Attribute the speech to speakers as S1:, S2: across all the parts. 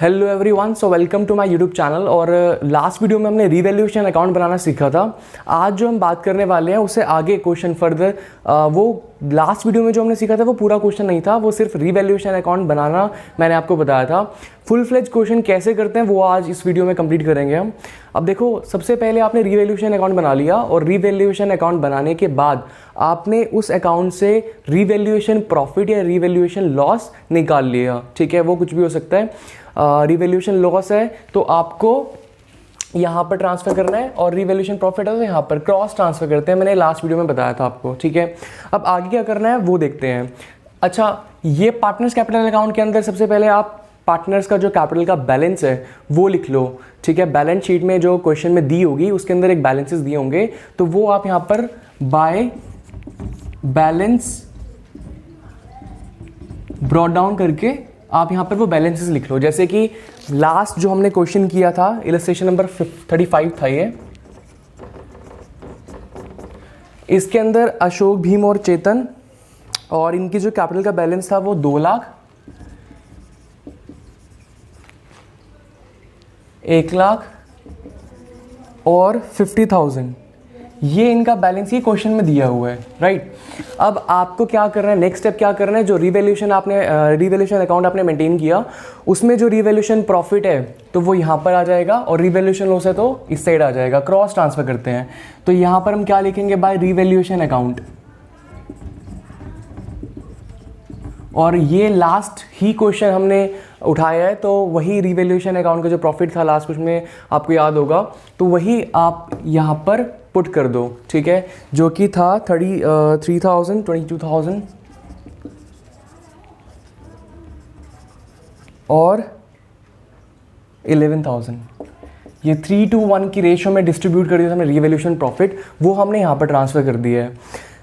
S1: Hello everyone, so welcome to my YouTube channel. और last video में हमने revaluation account बनाना सीखा था। आज जो हम बात करने वाले हैं उससे आगे क्वेश्चन फर्दर, वो लास्ट वीडियो में जो हमने सीखा था वो पूरा क्वेश्चन नहीं था, वो सिर्फ रिवैल्यूएशन अकाउंट बनाना मैंने आपको बताया था। फुल फ्लेज क्वेश्चन कैसे करते हैं वो आज इस वीडियो में कंप्लीट करेंगे हम। अब देखो, सबसे पहले आपने रिवैल्यूएशन अकाउंट बना लिया और रिवैल्यूएशन अकाउंट बनाने के बाद आपने उस अकाउंट से रिवैल्यूएशन प्रॉफिट या रिवैल्यूएशन लॉस निकाल लिया। ठीक है, वो कुछ भी हो सकता है। रिवैल्यूएशन लॉस है तो आपको यहाँ पर ट्रांसफ़र करना है, और रिवैल्यूएशन प्रॉफिट है तो यहाँ पर क्रॉस ट्रांसफ़र करते हैं। मैंने लास्ट वीडियो में बताया था आपको। ठीक है, अब आगे क्या करना है वो देखते हैं। अच्छा, ये पार्टनर्स कैपिटल अकाउंट के अंदर सबसे पहले आप पार्टनर्स का जो कैपिटल का बैलेंस है वो लिख लो। ठीक है, बैलेंस शीट में जो क्वेश्चन में दी होगी उसके अंदर एक बैलेंसेस दिए होंगे, तो वो आप यहाँ पर बाय बैलेंस ब्रॉट डाउन करके आप यहाँ पर वो बैलेंसेस लिख लो। जैसे कि लास्ट जो हमने क्वेश्चन किया था, इलस्ट्रेशन नंबर 35 था ये। इसके अंदर अशोक, भीम और चेतन, और इनकी जो कैपिटल का बैलेंस था वो 2 लाख, 1 लाख और 50,000, ये इनका बैलेंस ही क्वेश्चन में दिया हुआ है। राइट, अब आपको क्या करना है, नेक्स्ट स्टेप क्या करना है, जो रिवैल्यूएशन अकाउंट आपने मेंटेन किया उसमें जो रिवैल्यूएशन प्रॉफिट है तो वो यहाँ पर आ जाएगा, और रिवैल्यूएशन लॉस है तो इस साइड आ जाएगा। क्रॉस ट्रांसफर करते हैं तो यहाँ पर हम क्या लिखेंगे, बाय रिवैल्यूएशन अकाउंट। और ये लास्ट ही क्वेश्चन हमने उठाया है, तो वही रिवैल्यूएशन अकाउंट का जो प्रॉफिट था लास्ट क्वेश्चन में आपको याद होगा, तो वही आप यहाँ पर पुट कर दो। ठीक है, जो कि था 33,000, 22,000 और 11,000। ये 3:1 की रेशियो में डिस्ट्रीब्यूट कर दिया था हमने रिवैल्यूएशन प्रॉफिट, वो हमने यहाँ पर ट्रांसफ़र कर दिया है।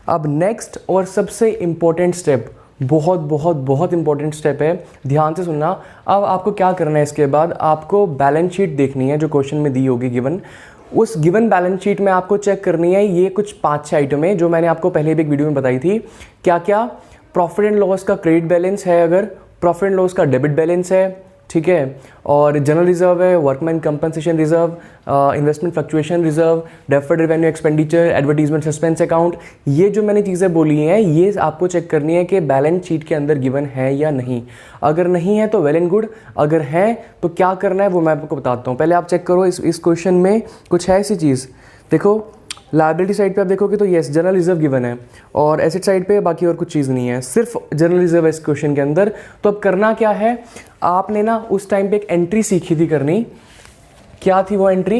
S1: अब नेक्स्ट और सबसे इम्पोर्टेंट स्टेप, बहुत बहुत बहुत इंपॉर्टेंट स्टेप है, ध्यान से सुनना। अब आपको क्या करना है, इसके बाद आपको बैलेंस शीट देखनी है जो क्वेश्चन में दी होगी गिवन। उस गिवन बैलेंस शीट में आपको चेक करनी है ये कुछ 5-6 आइटम है जो मैंने आपको पहले भी एक वीडियो में बताई थी। क्या क्या, प्रॉफिट एंड लॉस का क्रेडिट बैलेंस है, अगर प्रॉफिट एंड लॉस का डेबिट बैलेंस है, ठीक है, और जनरल रिजर्व है, workman compensation reserve, investment fluctuation reserve, deferred revenue expenditure, advertisement suspense account, ये जो मैंने चीज़ें बोली हैं ये आपको चेक करनी है कि बैलेंस शीट के अंदर गिवन है या नहीं। अगर नहीं है तो वेल एंड गुड, अगर है तो क्या करना है वो मैं आपको बताता हूँ। पहले आप चेक करो इस क्वेश्चन में कुछ है ऐसी चीज़। देखो, लायबिलिटी साइड पे आप देखोगे तो यस जनरल रिजर्व गिवन है, और एसेट साइड पे बाकी और कुछ चीज़ नहीं है, सिर्फ जनरल रिजर्व है इस क्वेश्चन के अंदर। तो अब करना क्या है, आपने ना उस टाइम पे एक एंट्री सीखी थी करनी। क्या थी वो एंट्री,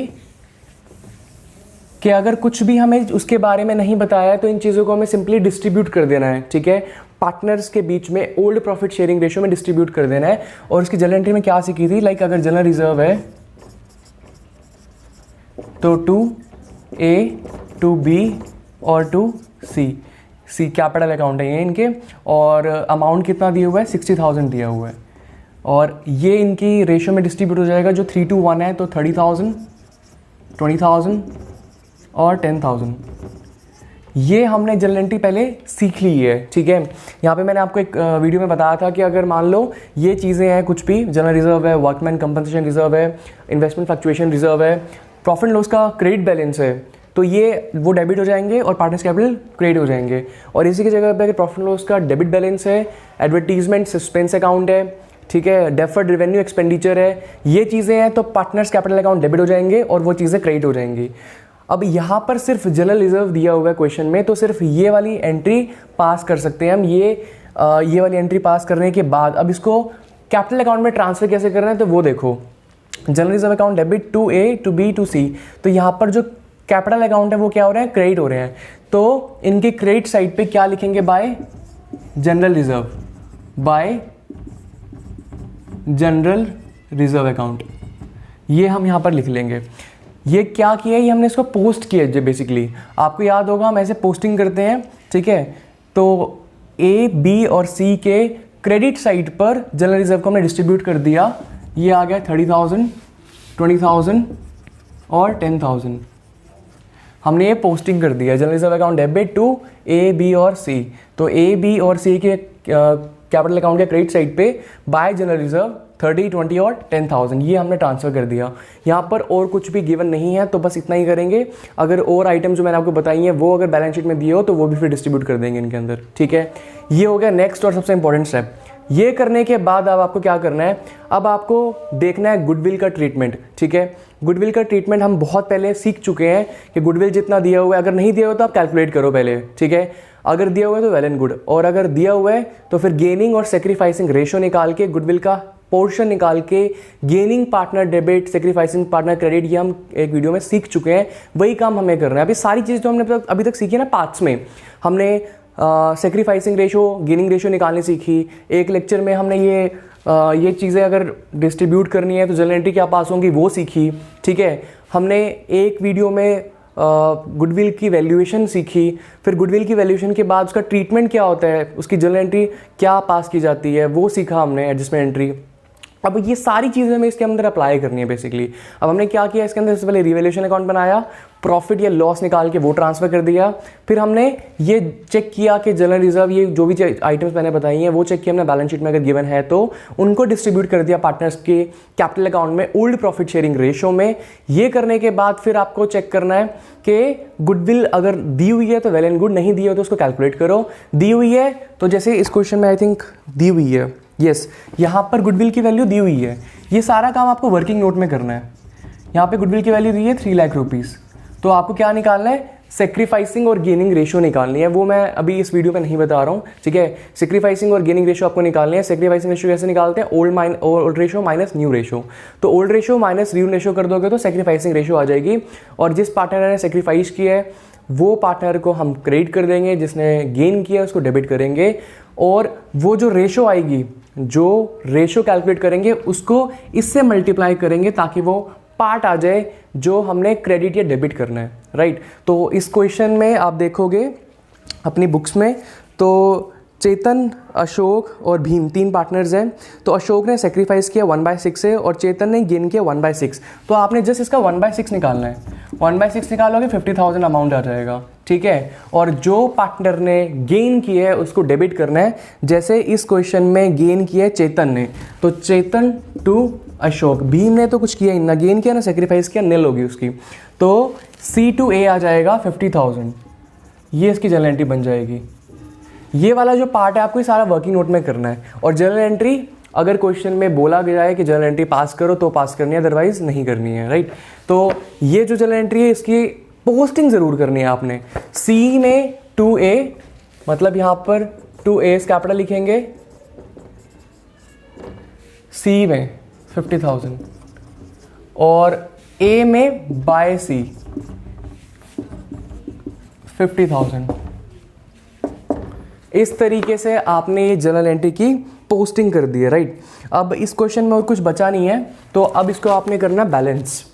S1: कि अगर कुछ भी हमें उसके बारे में नहीं बताया है तो इन चीज़ों को हमें सिंपली डिस्ट्रीब्यूट कर देना है। ठीक है, पार्टनर्स के बीच में ओल्ड प्रॉफिट शेयरिंग रेशियो में डिस्ट्रीब्यूट कर देना है। और उसकी जनरल एंट्री में क्या सीखी थी, लाइक अगर जनरल रिजर्व है तो 2A, 2B और 2C, कैपिटल अकाउंट है ये इनके, और अमाउंट कितना दिया हुआ है, 60,000 दिया हुआ है, और ये इनकी रेशियो में डिस्ट्रीब्यूट हो जाएगा। जो 3:1 है तो 30,000, 20,000 और 10,000। ये हमने जनरल एंट्री पहले सीख ली है। ठीक है, यहाँ पे मैंने आपको एक वीडियो में बताया था कि अगर मान लो ये चीज़ें हैं कुछ भी, जनरल रिजर्व है, वर्कमैन कंपनसेशन रिजर्व है, इन्वेस्टमेंट फ्लक्चुएशन रिजर्व है, प्रॉफिट लॉस का क्रेडिट बैलेंस है, तो ये वो डेबिट हो जाएंगे और पार्टनर्स कैपिटल क्रेडिट हो जाएंगे। और इसी की जगह पे अगर प्रॉफिट लॉस का डेबिट बैलेंस है, एडवर्टीजमेंट सस्पेंस अकाउंट है, ठीक है, डेफर्ड रेवेन्यू एक्सपेंडिचर है, ये चीज़ें हैं तो पार्टनर्स कैपिटल अकाउंट डेबिट हो जाएंगे और वो चीज़ें क्रेडिट हो जाएंगी। अब यहाँ पर सिर्फ जनरल रिजर्व दिया हुआ है क्वेश्चन में, तो सिर्फ ये वाली एंट्री पास कर सकते हैं हम। ये वाली एंट्री पास करने के बाद अब इसको कैपिटल अकाउंट में ट्रांसफर कैसे करना है तो वो देखो। General reserve account debit 2A, 2B, 2C, तो यहाँ पर जो कैपिटल अकाउंट है वो क्या हो रहे हैं, क्रेडिट हो रहे हैं। तो इनके क्रेडिट साइड पे क्या लिखेंगे, bye general reserve, bye general reserve account, ये हम यहाँ पर लिख लेंगे। ये क्या किया है, ये हमने इसको पोस्ट किया है बेसिकली। आपको याद होगा हम ऐसे पोस्टिंग करते हैं। ठीक है, तो A, B और C के क्रेडिट साइड पर जनरल रिजर्व को हमने डिस्ट्रीब्यूट कर दिया। ये आ गया 30,000, 20,000 और 10,000, हमने ये पोस्टिंग कर दिया। General reserve account debit to A, B और C, तो A, B और C के कैपिटल अकाउंट के क्रेडिट साइड पे बाय जनरल रिजर्व 30, 20 और 10,000 ये हमने ट्रांसफ़र कर दिया। यहाँ पर और कुछ भी गिवन नहीं है तो बस इतना ही करेंगे। अगर और आइटम जो मैंने आपको बताई हैं वो अगर बैलेंस शीट में दिए हो तो वो भी फिर डिस्ट्रीब्यूट कर देंगे इनके अंदर, ठीक है। ये हो गया नेक्स्ट और सबसे इंपॉर्टेंट स्टेप। ये करने के बाद अब आपको क्या करना है, अब आपको देखना है गुडविल का ट्रीटमेंट, ठीक है। गुडविल का ट्रीटमेंट हम बहुत पहले सीख चुके हैं कि गुडविल जितना दिया हुआ है, अगर नहीं दिया हुआ तो आप कैलकुलेट करो पहले, ठीक है। अगर दिया हुआ है तो वेल एंड गुड, और अगर दिया हुआ है तो फिर गेनिंग और सेक्रीफाइसिंग रेशो निकाल के गुडविल का पोर्शन निकाल के gaining partner debit, sacrificing partner credit, ये हम एक वीडियो में सीख चुके हैं, वही काम हमें करना है। अभी सारी चीज़ जो हमने अभी तक सीखी है ना पार्ट्स में, हमने सेक्रीफाइसिंग रेशो, गेनिंग रेशो निकालनी सीखी। एक लेक्चर में हमने ये चीज़ें अगर डिस्ट्रीब्यूट करनी है तो जनरल एंट्री क्या पास होंगी वो सीखी, ठीक है। हमने एक वीडियो में गुडविल की वैल्यूएशन सीखी, फिर गुडविल की वैल्यूएशन के बाद उसका ट्रीटमेंट क्या होता है, उसकी जनरल एंट्री क्या पास की जाती है वो सीखा हमने, एडजस्टमेंट एंट्री। अब ये सारी चीज़ें हमें इसके अंदर अप्लाई करनी है बेसिकली। अब हमने क्या किया, इसके अंदर सबसे पहले रिवैल्यूएशन अकाउंट बनाया, प्रॉफिट या लॉस निकाल के वो ट्रांसफ़र कर दिया। फिर हमने ये चेक किया कि जनरल रिजर्व, ये जो भी आइटम्स मैंने बताई हैं वो चेक किया हमने बैलेंस शीट में अगर गिवन है तो उनको डिस्ट्रीब्यूट कर दिया पार्टनर्स के कैपिटल अकाउंट में ओल्ड प्रॉफिट शेयरिंग रेशो में। ये करने के बाद फिर आपको चेक करना है कि गुडविल अगर दी हुई है तो वेल एंड गुड, नहीं दी हो तो उसको कैलकुलेट करो। दी हुई है तो जैसे इस क्वेश्चन में आई थिंक दी हुई है, यस, यहाँ पर गुडविल की वैल्यू दी हुई है। ये सारा काम आपको वर्किंग नोट में करना है। यहाँ पे गुडविल की वैल्यू दी है 3 लाख रुपीज़, तो आपको क्या निकालना है, सेक्रीफाइसिंग और गेनिंग रेशो निकालनी है। वो मैं अभी इस वीडियो में नहीं बता रहा हूँ, ठीक है। सेक्रीफाइसिंग और गेनिंग रेशो आपको निकालनी है। सेक्रीफाइसिंग रेशो कैसे निकालते हैं, old ratio minus new ratio. तो old ratio minus new ratio कर दोगे तो सेक्रीफाइसिंग रेशो आ जाएगी, और जिस पार्टनर ने सेक्रीफाइस किया है वो पार्टनर को हम क्रेडिट कर देंगे, जिसने गेन किया उसको डेबिट करेंगे, और वो जो रेशो आएगी, जो रेशो कैलकुलेट करेंगे उसको इससे मल्टीप्लाई करेंगे ताकि वो पार्ट आ जाए जो हमने क्रेडिट या डेबिट करना है, राइट। तो इस क्वेश्चन में आप देखोगे अपनी बुक्स में तो चेतन, अशोक और भीम 3 पार्टनर्स हैं। तो अशोक ने सेक्रीफाइस किया 1/6 से और चेतन ने गेन किया 1/6। तो आपने जस्ट इसका 1/6 निकालना है। 1/6 निकालोगे 50,000 अमाउंट आ जाएगा, ठीक है। और जो पार्टनर ने गेन किया है उसको डेबिट करना है। जैसे इस क्वेश्चन में गेन किया है चेतन ने, तो चेतन टू अशोक। भीम ने तो कुछ किया ही ना, गेन किया ना सेक्रीफाइस किया, निल होगी उसकी। तो C to A आ जाएगा 50,000, ये इसकी जनरल एंट्री बन जाएगी। ये वाला जो पार्ट है आपको ये सारा वर्किंग नोट में करना है। और जनरल एंट्री अगर क्वेश्चन में बोला गया है कि जनरल एंट्री पास करो तो पास करनी है, अदरवाइज नहीं करनी है, राइट। तो ये जो जनरल एंट्री है इसकी पोस्टिंग ज़रूर करनी है आपने। C में 2A, मतलब यहाँ पर 2A कैपिटल लिखेंगे, C में 50,000 और A में बाय C 50,000। इस तरीके से आपने ये जनरल एंट्री की पोस्टिंग कर दी है, राइट। अब इस क्वेश्चन में और कुछ बचा नहीं है, तो अब इसको आपने करना बैलेंस।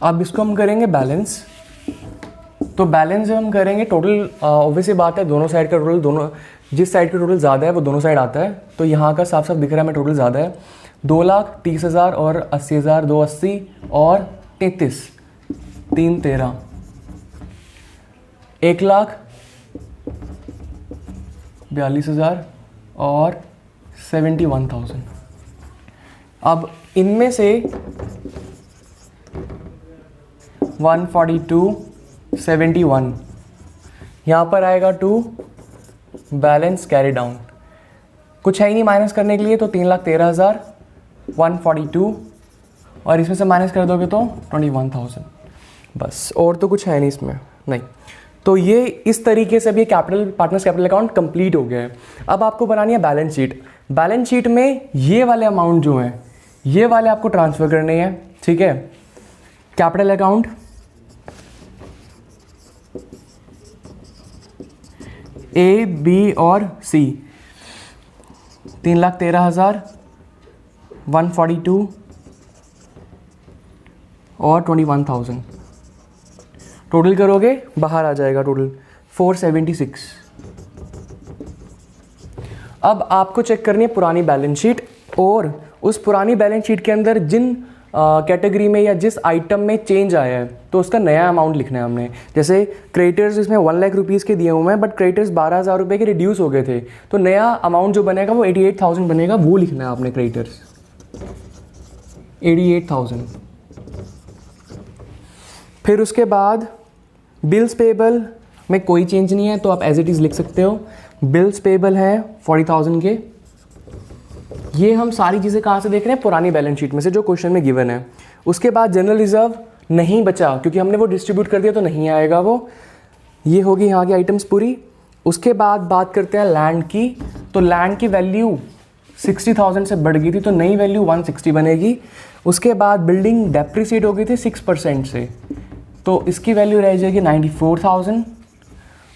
S1: अब इसको हम करेंगे बैलेंस। तो बैलेंस जब हम करेंगे टोटल, ऑब्वियसली बात है दोनों साइड का टोटल, दोनों जिस साइड का टोटल ज़्यादा है वो दोनों साइड आता है। तो यहाँ का साफ साफ दिख रहा है हमें टोटल ज़्यादा है, 2,30,000 और 80,000, 280 और 33, 3 13, 1,42,000 और 71,000। अब इनमें से 142, 71 यहाँ पर आएगा 2 बैलेंस कैरी डाउन, कुछ है ही नहीं माइनस करने के लिए, तो 3,13,000, 142 और इसमें से माइनस कर दोगे तो 21,000, बस और तो कुछ है नहीं इसमें, नहीं। तो ये इस तरीके से अब ये capital partners capital account complete हो गया है। अब आपको बनानी है बैलेंस शीट। बैलेंस शीट में ये वाले अमाउंट जो हैं ये वाले आपको ट्रांसफ़र करने हैं, ठीक है। कैपिटल अकाउंट, A, B और C, 3,13,000, 142 और 21,000। टोटल करोगे बाहर आ जाएगा टोटल 476, अब आपको चेक करनी है पुरानी बैलेंस शीट, और उस पुरानी बैलेंस शीट के अंदर जिन कैटेगरी में या जिस आइटम में चेंज आया है तो उसका नया अमाउंट लिखना है हमने। जैसे क्रेडिटर्स इसमें 1 लाख रुपीज़ के दिए हुए हैं, बट क्रेडिटर्स 12,000 रुपये के रिड्यूस हो गए थे, तो नया अमाउंट जो बनेगा वो 88,000 बनेगा, वो लिखना है आपने क्रेडिटर्स 88,000। फिर उसके बाद बिल्स पेबल में कोई चेंज नहीं है तो आप एज इट इज़ लिख सकते हो। बिल्स पेबल है 40,000 के। ये हम सारी चीज़ें कहाँ से देख रहे हैं, पुरानी बैलेंस शीट में से जो क्वेश्चन में गिवन है। उसके बाद जनरल रिजर्व नहीं बचा क्योंकि हमने वो डिस्ट्रीब्यूट कर दिया तो नहीं आएगा वो। ये होगी यहाँ की आइटम्स पूरी। उसके बाद बात करते हैं लैंड की, तो लैंड की वैल्यू 60,000 से बढ़ गई थी तो नई वैल्यू 160 बनेगी। उसके बाद बिल्डिंग डेप्रिसिएट हो गई थी 6% से, तो इसकी वैल्यू रह जाएगी 94,000।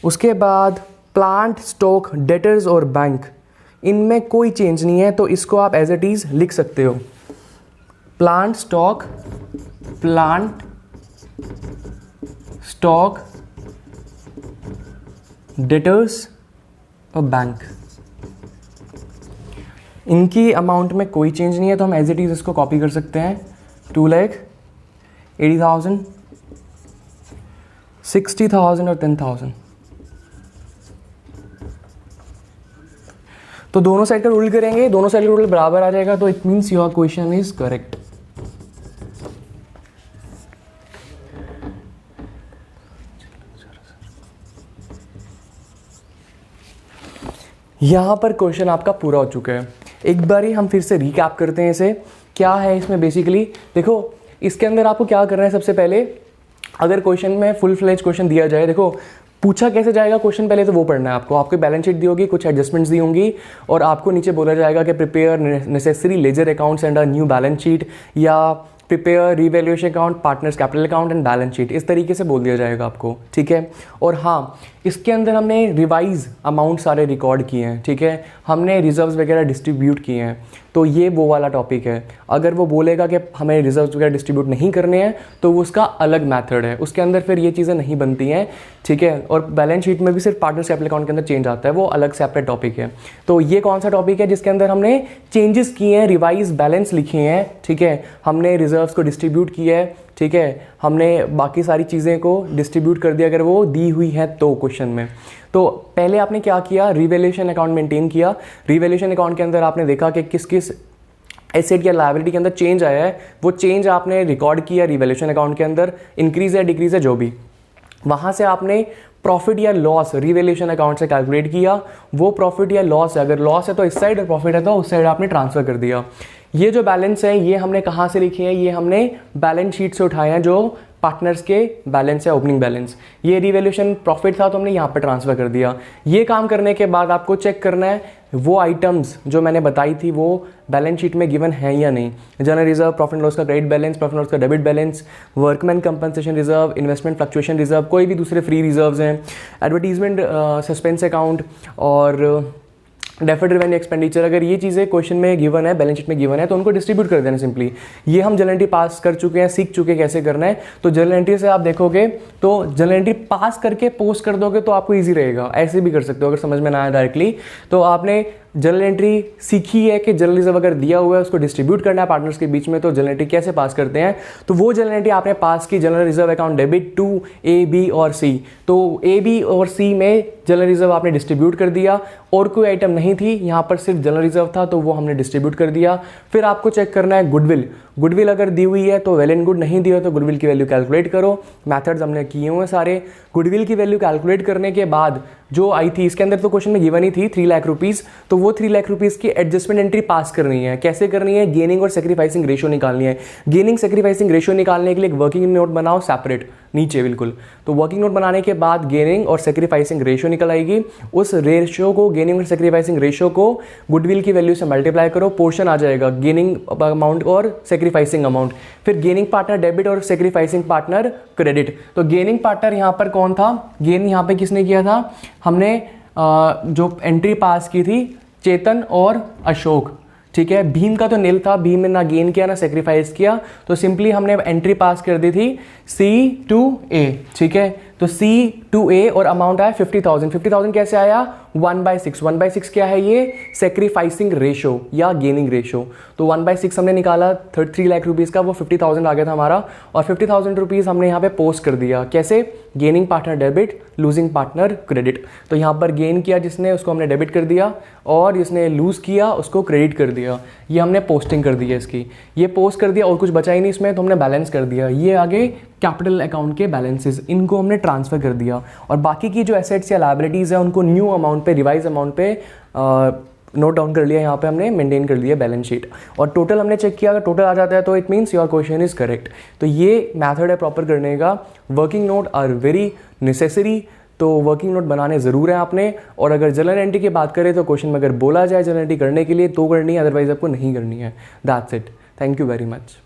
S1: उसके बाद प्लांट, स्टॉक, डेटर्स और बैंक, इनमें कोई चेंज नहीं है तो इसको आप एज इट इज़ लिख सकते हो। प्लांट स्टॉक, डेटर्स और बैंक, इनकी अमाउंट में कोई चेंज नहीं है तो हम एज इट इज़ इसको कॉपी कर सकते हैं। 2,80,000, 60,000 और 10,000। तो दोनों साइड का रूल करेंगे, दोनों साइड का रूल बराबर आ जाएगा तो it means your question is correct. यहाँ पर क्वेश्चन आपका पूरा हो चुका है। एक बार ही हम फिर से रिकैप करते हैं इसे, क्या है इसमें बेसिकली। देखो इसके अंदर आपको क्या करना है, सबसे पहले अगर क्वेश्चन में फुल फ्लेज क्वेश्चन दिया जाए, देखो पूछा कैसे जाएगा क्वेश्चन, पहले तो वो पढ़ना है आपको। आपको बैलेंस शीट दी होगी, कुछ एडजस्टमेंट्स दी होंगी और आपको नीचे बोला जाएगा कि prepare necessary ledger accounts and a new balance sheet, या prepare revaluation account, partners capital account and balance sheet, इस तरीके से बोल दिया जाएगा आपको, ठीक है। और हाँ, इसके अंदर हमने रिवाइज अमाउंट सारे रिकॉर्ड किए हैं, ठीक है। हमने रिजर्व्स वगैरह डिस्ट्रीब्यूट किए हैं, तो ये वो वाला टॉपिक है। अगर वो बोलेगा कि हमें रिजर्व्स वगैरह डिस्ट्रीब्यूट नहीं करने हैं तो वो उसका अलग मेथड है, उसके अंदर फिर ये चीज़ें नहीं बनती हैं, ठीक है। और बैलेंस शीट में भी सिर्फ पार्टनर्स कैपिटल अकाउंट के अंदर चेंज आता है, वो अलग सेपरेट टॉपिक है। तो ये कौन सा टॉपिक है जिसके अंदर हमने चेंजेस किए हैं, रिवाइज बैलेंस लिखे हैं, ठीक है। हमने रिजर्व्स को डिस्ट्रीब्यूट किया है, ठीक है। हमने बाकी सारी चीज़ें को डिस्ट्रीब्यूट कर दिया अगर वो दी हुई है तो क्वेश्चन में। तो पहले आपने क्या किया, रिवैल्यूएशन अकाउंट मेंटेन किया। रिवैल्यूएशन अकाउंट के अंदर आपने देखा कि किस किस एसेट या लायबिलिटी के अंदर चेंज आया है, वो चेंज आपने रिकॉर्ड किया रिवैल्यूएशन अकाउंट के अंदर, इंक्रीज है डिक्रीज है जो भी। वहाँ से आपने प्रॉफिट या लॉस रिवैल्यूएशन अकाउंट से कैलकुलेट किया। वो प्रॉफिट या लॉस है, अगर लॉस है तो इस साइड और प्रॉफिट है तो उस साइड आपने ट्रांसफर कर दिया। ये जो बैलेंस है ये हमने कहाँ से लिखे हैं, ये हमने बैलेंस शीट से उठाए हैं जो पार्टनर्स के बैलेंस है, ओपनिंग बैलेंस। ये रिवैल्यूएशन प्रॉफिट था तो हमने यहाँ पर ट्रांसफर कर दिया। ये काम करने के बाद आपको चेक करना है वो आइटम्स जो मैंने बताई थी वो बैलेंस शीट में गिवन है या नहीं। जनरल रिजर्व, प्रॉफिट लॉस का क्रेडिट बैलेंस, प्रॉफिट लॉस का debit balance, workman compensation reserve, investment fluctuation reserve, कोई भी दूसरे फ्री रिजर्व्स हैं, एडवर्टीजमेंट सस्पेंस अकाउंट और डेफर्ड रेवेन्यू एक्सपेंडिचर। अगर ये चीज़ें क्वेश्चन में गिवन है, बैलेंस शीट में गिवन है तो उनको डिस्ट्रीब्यूट कर देना सिंपली। ये हम जनरल एंट्री पास कर चुके हैं, सीख चुके हैं कैसे करना है। तो जनरल एंट्री से आप देखोगे तो जनरल एंट्री पास करके पोस्ट कर दोगे तो आपको ईजी रहेगा। ऐसे भी कर सकते हो अगर समझ में ना आया डायरेक्टली, तो आपने जनरल एंट्री सीखी है कि जनरल रिजर्व अगर दिया हुआ है उसको डिस्ट्रीब्यूट करना है पार्टनर्स के बीच में, तो जनरल एंट्री कैसे पास करते हैं। तो वो जनरल एंट्री आपने पास की, general reserve account debit to A, B और सी। तो ए, बी और सी में जनरल रिजर्व आपने डिस्ट्रीब्यूट कर दिया, और कोई आइटम नहीं थी, यहाँ पर सिर्फ जनरल रिजर्व था तो वो हमने डिस्ट्रीब्यूट कर दिया। फिर आपको चेक करना है गुडविल। गुडविल अगर दी हुई है तो वेल एंड गुड, नहीं दी हो तो गुडविल की वैल्यू कैलकुलेट करो। मेथड्स हमने किए हुए सारे। गुडविल की वैल्यू कैलकुलेट करने के बाद जो आई थी, इसके अंदर तो क्वेश्चन में गिवन ही थी 3 लाख रुपीज़, तो वो 3 लाख रुपीज़ की एडजस्टमेंट एंट्री पास करनी है। कैसे करनी है, गेनिंग और सेक्रीफाइसिंग रेशियो निकालनी है। गेनिंग सेक्रीफाइसिंग रेशियो निकालने के लिए एक वर्किंग नोट बनाओ सेपरेट नीचे बिल्कुल। तो वर्किंग नोट बनाने के बाद गेनिंग और सेक्रीफाइसिंग रेशियो निकल आएगी। उस रेशियो को, गेनिंग और सेक्रीफाइसिंग रेशियो को गुडविल की वैल्यू से मल्टीप्लाई करो, पोर्शन आ जाएगा गेनिंग अमाउंट और सेक्रीफाइसिंग अमाउंट। फिर गेनिंग पार्टनर डेबिट और सेक्रीफाइसिंग पार्टनर क्रेडिट। तो गेनिंग पार्टनर यहाँ पर कौन था, गेन यहाँ पे किसने किया था, हमने जो एंट्री पास की थी चेतन और अशोक, ठीक है। भीम का तो नील था, भीम ने ना गेन किया ना सेक्रीफाइस किया, तो सिंपली हमने एंट्री पास कर दी थी C to A, ठीक है। तो C to A और अमाउंट आया 50,000। 50,000 कैसे आया, 1/6। 1/6 क्या है? ये सेक्रीफाइसिंग रेशो या गेनिंग रेशो। तो 1/6 हमने निकाला 3 लाख रुपीज़ का, वो 50,000 आ गया था हमारा, और 50,000 रुपीज़ हमने यहाँ पे पोस्ट कर दिया। कैसे? Gaining partner debit, losing partner credit. तो यहाँ पर गेन किया जिसने, उसको हमने डेबिट कर दिया, और जिसने लूज़ किया उसको क्रेडिट कर दिया। ये हमने पोस्टिंग कर दी है इसकी, ये पोस्ट कर दिया और कुछ बचा ही नहीं इसमें, तो हमने बैलेंस कर दिया। ये आगे कैपिटल अकाउंट के बैलेंसेस, इनको हमने ट्रांसफ़र कर दिया, और बाकी की जो एसेट्स या लायबिलिटीज़ है उनको न्यू अमाउंट पे, रिवाइज अमाउंट पे नोट डाउन कर लिया, यहाँ पे हमने मेंटेन कर लिया बैलेंस शीट। और टोटल हमने चेक किया, अगर टोटल आ जाता है तो it means your question is correct. तो ये मैथड है प्रॉपर करने का। Working note are very necessary, तो वर्किंग नोट बनाने ज़रूर है आपने। और अगर जर्नल एंट्री की बात करें तो क्वेश्चन में अगर बोला जाए जर्नल एंट्री करने के लिए तो करनी है, अदरवाइज आपको नहीं करनी है। That's it. Thank you very much.